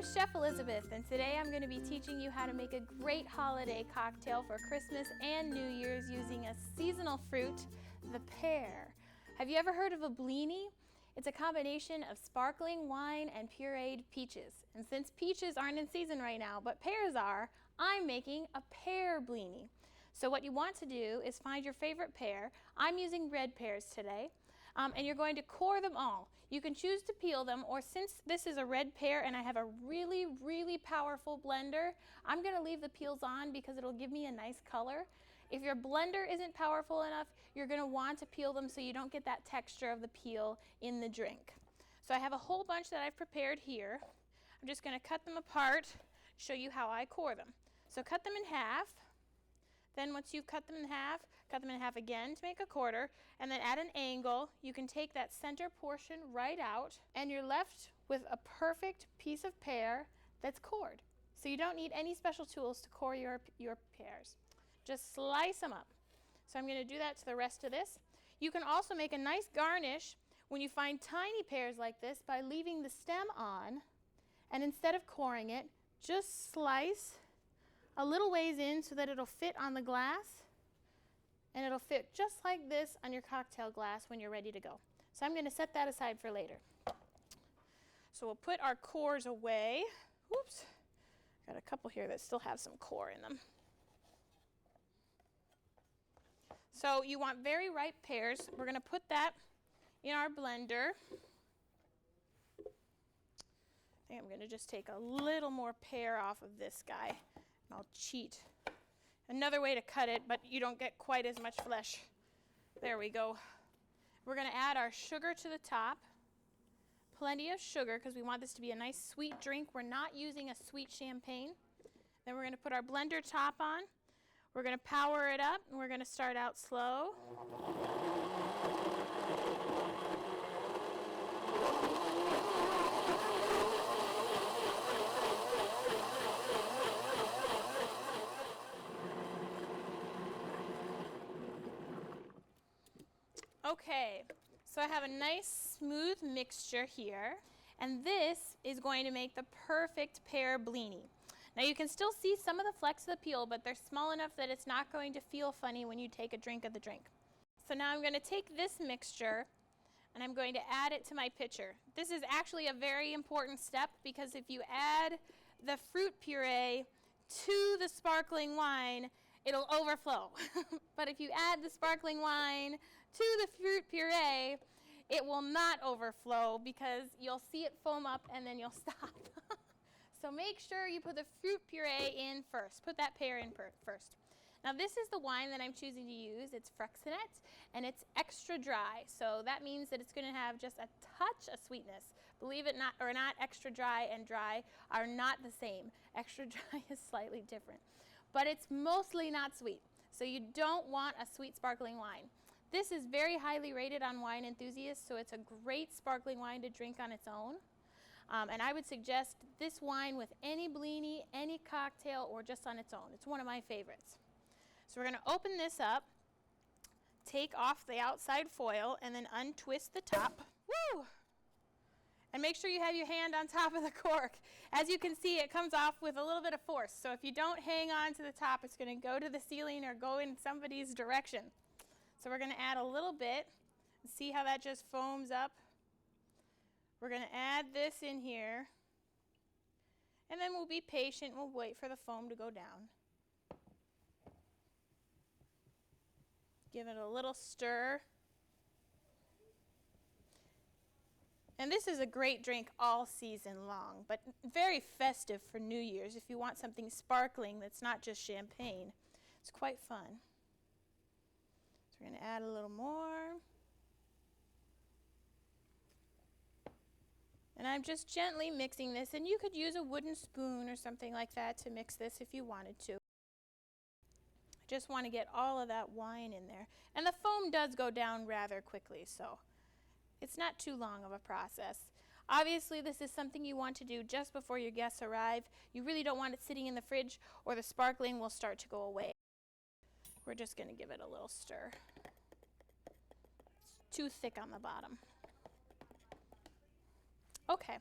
I'm Chef Elizabeth, and today I'm going to be teaching you how to make a great holiday cocktail for Christmas and New Year's using a seasonal fruit, the pear. Have you ever heard of a Bellini? It's a combination of sparkling wine and pureed peaches. And since peaches aren't in season right now, but pears are, I'm making a pear Bellini. So what you want to do is find your favorite pear. I'm using red pears today. And you're going to core them all. You can choose to peel them, or since this is a red pear and I have a really, really powerful blender, I'm going to leave the peels on because it'll give me a nice color. If your blender isn't powerful enough, you're going to want to peel them so you don't get that texture of the peel in the drink. So I have a whole bunch that I've prepared here. I'm just going to cut them apart, show you how I core them. So cut them in half. Then once you've cut them in half again to make a quarter, and then at an angle, you can take that center portion right out, and you're left with a perfect piece of pear that's cored. So you don't need any special tools to core your pears. Just slice them up. So I'm going to do that to the rest of this. You can also make a nice garnish when you find tiny pears like this by leaving the stem on, and instead of coring it, just slice a little ways in so that it'll fit on the glass, and it'll fit just like this on your cocktail glass when you're ready to go. So I'm going to set that aside for later. So we'll put our cores away. Whoops, got a couple here that still have some core in them. So you want very ripe pears. We're going to put that in our blender. I think I'm going to just take a little more pear off of this guy. I'll cheat. Another way to cut it, but you don't get quite as much flesh. There we go. We're going to add our sugar to the top. Plenty of sugar because we want this to be a nice sweet drink. We're not using a sweet champagne. Then we're going to put our blender top on. We're going to power it up, and we're going to start out slow. Okay, so I have a nice smooth mixture here, and this is going to make the perfect pear Bellini. Now you can still see some of the flecks of the peel, but they're small enough that it's not going to feel funny when you take a drink of the drink. So now I'm going to take this mixture and I'm going to add it to my pitcher. This is actually a very important step because if you add the fruit puree to the sparkling wine, it'll overflow. But if you add the sparkling wine to the fruit puree, it will not overflow because you'll see it foam up and then you'll stop. So make sure you put the fruit puree in first. Put that pear in first. Now this is the wine that I'm choosing to use. It's Freixenet, and it's extra dry. So that means that it's going to have just a touch of sweetness. Believe it or not, extra dry and dry are not the same. Extra dry is slightly different. But it's mostly not sweet. So you don't want a sweet sparkling wine. This is very highly rated on wine enthusiasts, so it's a great sparkling wine to drink on its own. And I would suggest this wine with any Bellini, any cocktail, or just on its own. It's one of my favorites. So we're going to open this up, take off the outside foil, and then untwist the top. Woo! And make sure you have your hand on top of the cork. As you can see, it comes off with a little bit of force. So if you don't hang on to the top, it's going to go to the ceiling or go in somebody's direction. So we're going to add a little bit. See how that just foams up? We're going to add this in here. And then we'll be patient. We'll wait for the foam to go down. Give it a little stir. And this is a great drink all season long, but very festive for New Year's if you want something sparkling that's not just champagne. It's quite fun. So we're going to add a little more. And I'm just gently mixing this, and you could use a wooden spoon or something like that to mix this if you wanted to. I just want to get all of that wine in there. And the foam does go down rather quickly, so it's not too long of a process. Obviously, this is something you want to do just before your guests arrive. You really don't want it sitting in the fridge or the sparkling will start to go away. We're just going to give it a little stir. It's too thick on the bottom. Okay,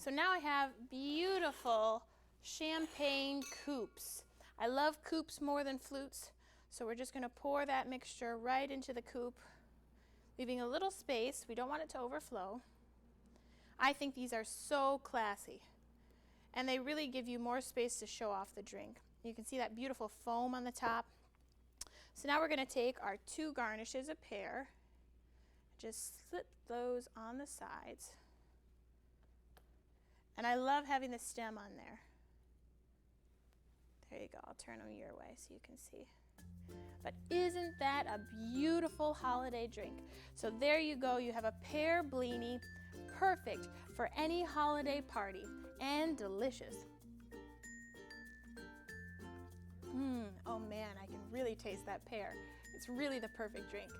So now I have beautiful champagne coups. I love coups more than flutes, so we're just going to pour that mixture right into the coupe, leaving a little space. We don't want it to overflow. I think these are so classy, and they really give you more space to show off the drink. You can see that beautiful foam on the top. So now we're going to take our 2 garnishes of pear, just slip those on the sides. And I love having the stem on there. There you go. I'll turn them your way so you can see. But isn't that a beautiful holiday drink? So there you go. You have a Pear Bellini, perfect for any holiday party, and delicious. Oh man, I can really taste that pear. It's really the perfect drink.